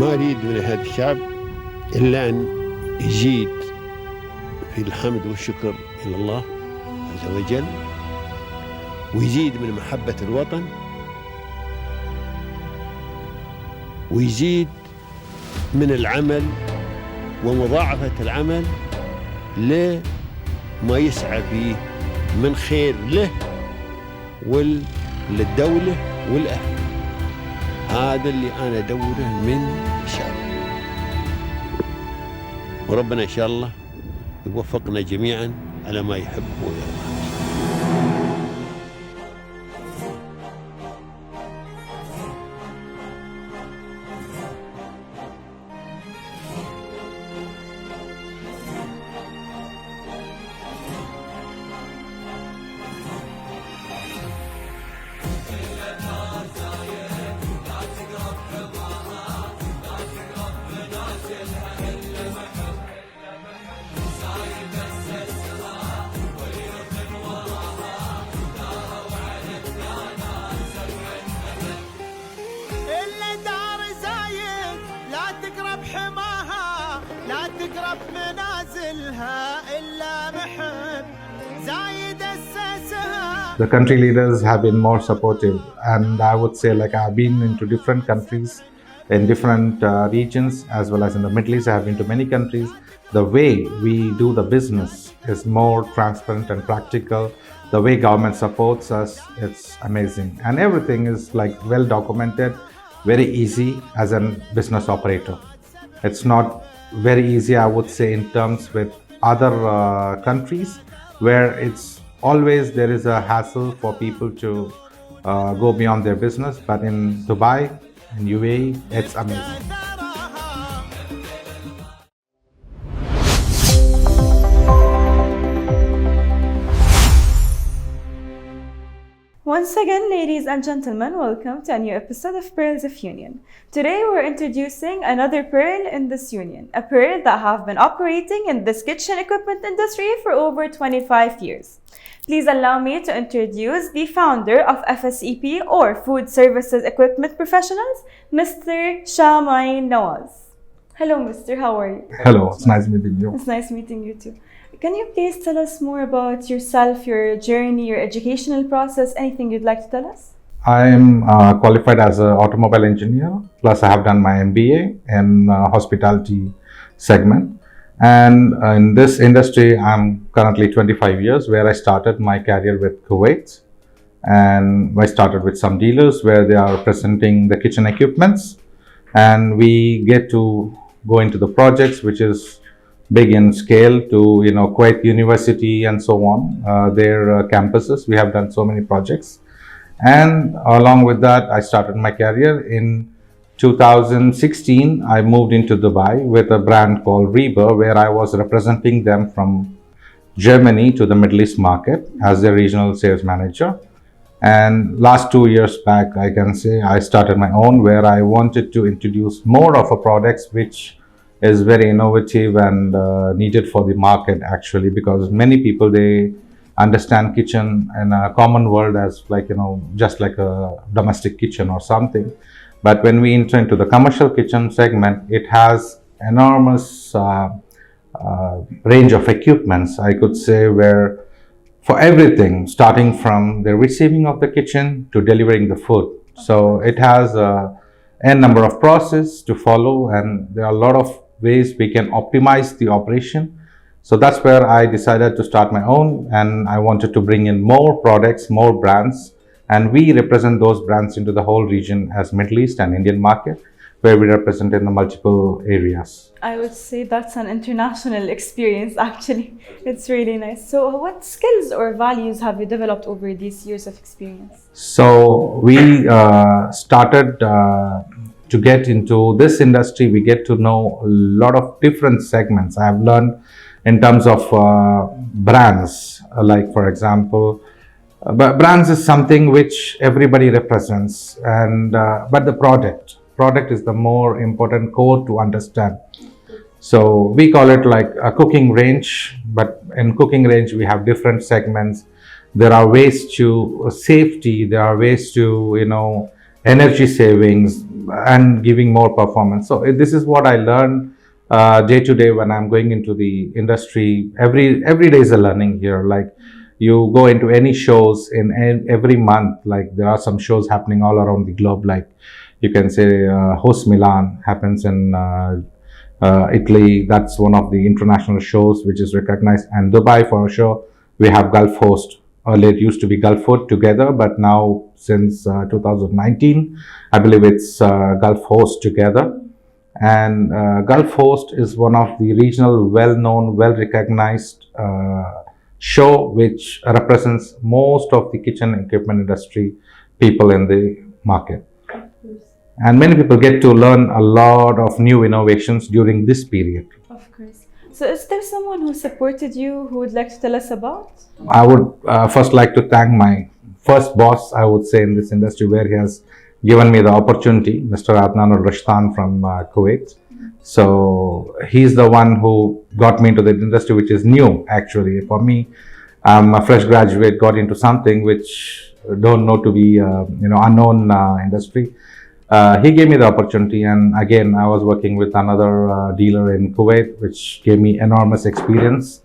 ما أريد من هذا الشعب إلا أن يزيد في الحمد والشكر إلى الله عز وجل، ويزيد من محبة الوطن، ويزيد من العمل ومضاعفة العمل لما يسعى فيه من خير له وللدولة والأهل. هذا اللي أنا أدوره من الشعب، وربنا إن شاء الله يوفقنا جميعا على ما يحب ويرضى. The country leaders have been more supportive, and I would say, like, I've been into different countries in different regions, as well as in the Middle East. I have been to many countries. The way we do the business is more transparent and practical. The way government supports us, it's amazing, and everything is like well documented, very easy as a business operator. It's not very easy, I would say, in terms with other countries where it's always there is a hassle for people to go beyond their business. But in Dubai and UAE, it's amazing. Once again, ladies and gentlemen, welcome to a new episode of Pearls of Union. Today we're introducing another pearl in this union, a pearl that have been operating in this kitchen equipment industry for over 25 years. Please allow me to introduce the founder of FSEP, or Food Services Equipment Professionals, Mr. Moin Nawaz. Hello, Mr. How are you? Hello, it's nice meeting you. It's nice meeting you too. Can you please tell us more about yourself, your journey, your educational process, anything you'd like to tell us? I am qualified as an automobile engineer, plus I have done my MBA in hospitality segment. And in this industry, I'm currently 25 years, where I started my career with Kuwait. And I started with some dealers where they are presenting the kitchen equipments. And we get to go into the projects, which is big in scale, to Kuwait University and so on, their campuses. We have done so many projects, and along with that, I started my career in 2016. I moved into Dubai with a brand called Reba, where I was representing them from Germany to the Middle East market as their regional sales manager. And last 2 years back, I can say I started my own, where I wanted to introduce more of a products which is very innovative and needed for the market, actually, because many people, they understand kitchen in a common world as just like a domestic kitchen or something. But when we enter into the commercial kitchen segment, it has enormous range of equipments, I could say, where for everything, starting from the receiving of the kitchen to delivering the food. So it has n number of processes to follow, and there are a lot of ways we can optimize the operation. So that's where I decided to start my own, and I wanted to bring in more products, more brands, and we represent those brands into the whole region as Middle East and Indian market, where we represent in the multiple areas. I would say that's an international experience, actually. It's really nice. So what skills or values have you developed over these years of experience? So we started to get into this industry. We get to know a lot of different segments. I have learned in terms of brands, like, for example, but brands is something which everybody represents, and but the product is the more important core to understand. So we call it like a cooking range, but in cooking range we have different segments. There are ways to safety, there are ways to energy savings, and giving more performance. So this is what I learned day to day when I'm going into the industry. Every day is a learning here. Like you go into any shows in every month, like there are some shows happening all around the globe. Like you can say Host Milan happens in Italy. That's one of the international shows which is recognized. And Dubai for sure, we have Gulf Host. Earlier it used to be Gulf Food together, but now since 2019, I believe it's Gulf Host together. And Gulf Host is one of the regional, well-known, well-recognized show which represents most of the kitchen equipment industry people in the market. And many people get to learn a lot of new innovations during this period. Of course. So is there someone who supported you who would like to tell us about? I would first like to thank my first boss, I would say, in this industry, where he has given me the opportunity, Mr. Adnan al-Rashtan from Kuwait. So he's the one who got me into the industry, which is new actually for me. I'm a fresh graduate, got into something which don't know to be unknown industry. He gave me the opportunity, and again I was working with another dealer in Kuwait, which gave me enormous experience.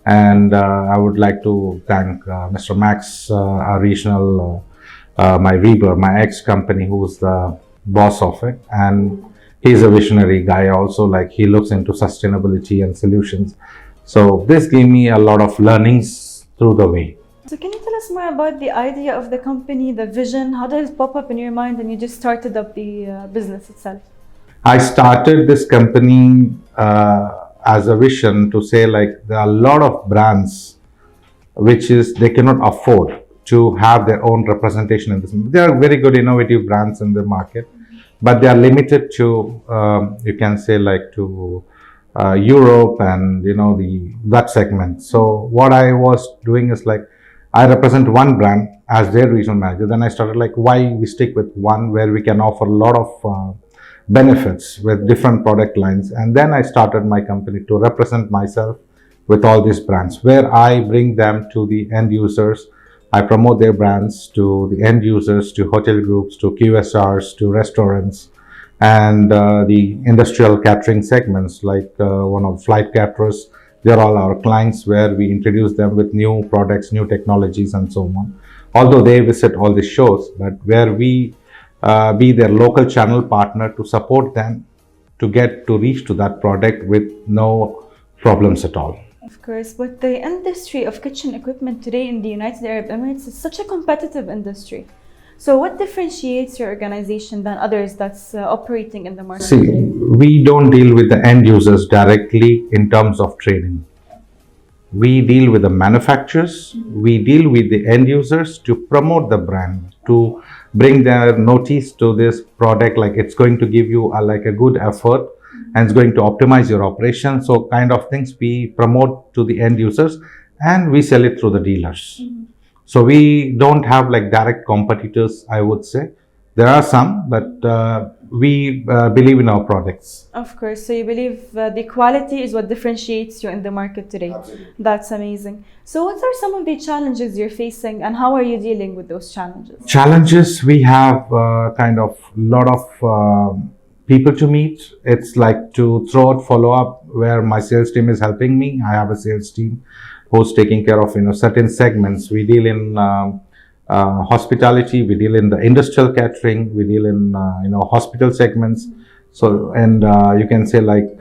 And I would like to thank Mr. Max, our regional, my Reber, my ex-company, who's the boss of it. And he's a visionary guy also, like he looks into sustainability and solutions. So this gave me a lot of learnings through the way. So can you tell us more about the idea of the company, the vision? How did it pop up in your mind and you just started up the business itself? I started this company as a vision to say, like, there are a lot of brands which is they cannot afford to have their own representation in this. There are very good innovative brands in the market, but they are limited to you can say like to Europe and that segment. So what I was doing is like I represent one brand as their regional manager. Then I started like, why we stick with one where we can offer a lot of benefits with different product lines. And then I started my company to represent myself with all these brands, where I bring them to the end users. I promote their brands to the end users, to hotel groups, to QSRs, to restaurants, and the industrial catering segments, like one of flight caterers. They're all our clients, where we introduce them with new products, new technologies, and so on. Although they visit all the shows, but where we be their local channel partner to support them to get to reach to that product with no problems at all. Of course, but the industry of kitchen equipment today in the United Arab Emirates is such a competitive industry. So what differentiates your organization than others that's operating in the market today? We don't deal with the end users directly in terms of training. We deal with the manufacturers, we deal with the end users to promote the brand, to bring their notice to this product, like it's going to give you a good effort and it's going to optimize your operation. So kind of things we promote to the end users, and we sell it through the dealers. So we don't have like direct competitors, I would say. There are some, but we believe in our products. Of course. So you believe the quality is what differentiates you in the market today. Absolutely. That's amazing. So what are some of the challenges you're facing and how are you dealing with those challenges? Challenges, we have kind of lot of people to meet. It's like to throw out follow-up, where my sales team is helping me. I have a sales team who's taking care of certain segments. We deal in hospitality, we deal in the industrial catering, we deal in hospital segments. So and you can say like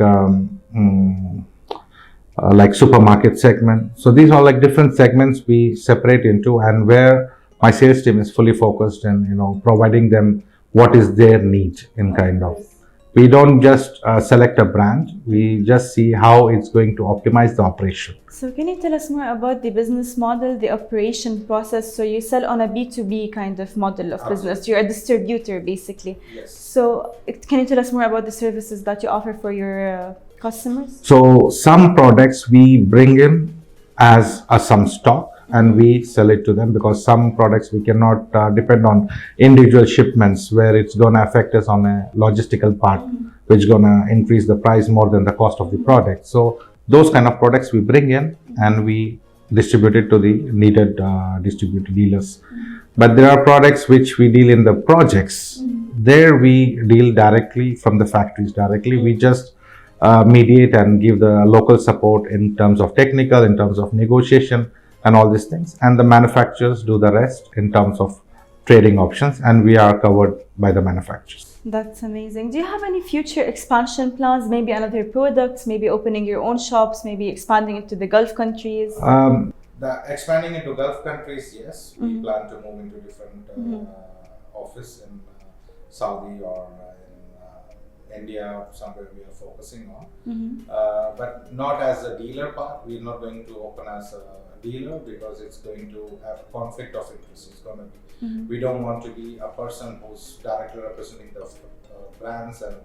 supermarket segment. So these are like different segments we separate into, and where my sales team is fully focused in providing them what is their need in kind of. We don't just select a brand, we just see how it's going to optimize the operation. So can you tell us more about the business model, the operation process? So you sell on a B2B kind of model of business. You're a distributor basically. Yes. So can you tell us more about the services that you offer for your customers? So some products we bring in as some stock and we sell it to them, because some products we cannot depend on individual shipments, where it's going to affect us on a logistical part, which is going to increase the price more than the cost of the product. So those kind of products we bring in and we distribute it to the needed distributor dealers. But there are products which we deal in the projects, there we deal directly from the factories directly. We just mediate and give the local support in terms of technical, in terms of negotiation and all these things. And the manufacturers do the rest in terms of trading options, and we are covered by the manufacturers. That's amazing. Do you have any future expansion plans? Maybe another products, maybe opening your own shops, maybe expanding into the Gulf countries? Expanding into Gulf countries, yes. We plan to move into different office in Saudi or in India, somewhere we are focusing on. But not as a dealer part. We're not going to open as a dealer because it's going to have a conflict of interest. It's going to be, we don't want to be a person who's directly representing the brands and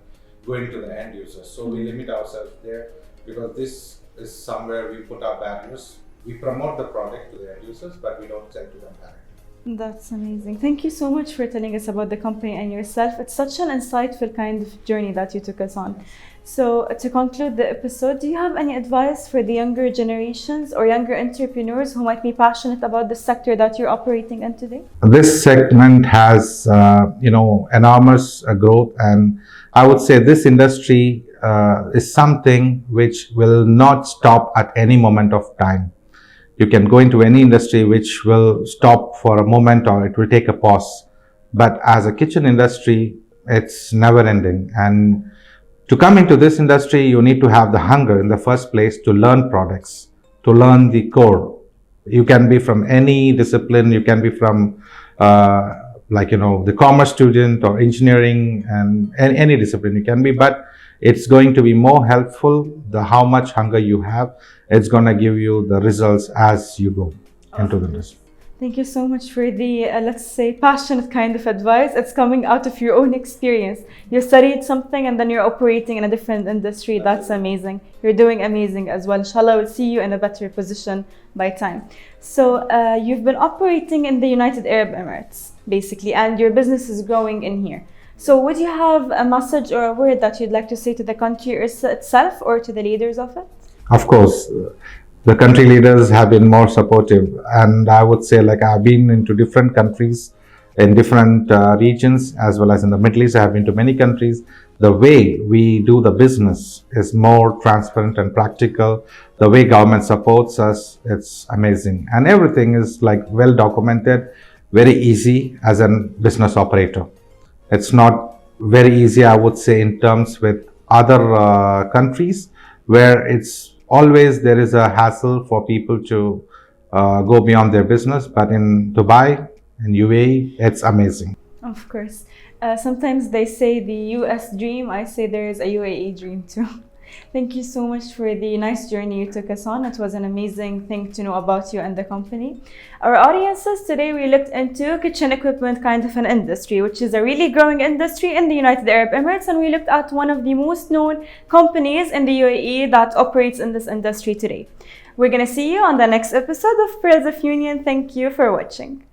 going to the end users. So we limit ourselves there because this is somewhere we put our barriers. We promote the product to the end users, but we don't sell to them directly. That's amazing. Thank you so much for telling us about the company and yourself. It's such an insightful kind of journey that you took us on. So to conclude the episode, do you have any advice for the younger generations or younger entrepreneurs who might be passionate about the sector that you're operating in today? This segment has, enormous growth, and I would say this industry is something which will not stop at any moment of time. You can go into any industry which will stop for a moment or it will take a pause. But as a kitchen industry, it's never ending. And to come into this industry, you need to have the hunger in the first place to learn products, to learn the core. You can be from any discipline. You can be from the commerce student or engineering and any discipline you can be, but it's going to be more helpful the how much hunger you have. It's going to give you the results as you go into the industry. Thank you so much for the, let's say, passionate kind of advice. It's coming out of your own experience. You studied something and then you're operating in a different industry. That's amazing. You're doing amazing as well. Inshallah, we'll see you in a better position by time. So you've been operating in the United Arab Emirates, basically, and your business is growing in here. So would you have a message or a word that you'd like to say to the country itself or to the leaders of it? Of course. The country leaders have been more supportive, and I would say I've been into different countries in different regions as well as in the Middle East. I have been to many countries. The way we do the business is more transparent and practical. The way government supports us, it's amazing, and everything is well documented, very easy as a business operator. It's not very easy, I would say, in terms with other countries where it's always there is a hassle for people to go beyond their business, but in Dubai, in UAE, it's amazing. Of course. Sometimes they say the US dream, I say there is a UAE dream too. Thank you so much for the nice journey you took us on. It was an amazing thing to know about you and the company. Our audiences, today we looked into kitchen equipment kind of an industry, which is a really growing industry in the United Arab Emirates, and we looked at one of the most known companies in the UAE that operates in this industry today. We're going to see you on the next episode of Pearls of Union. Thank you for watching.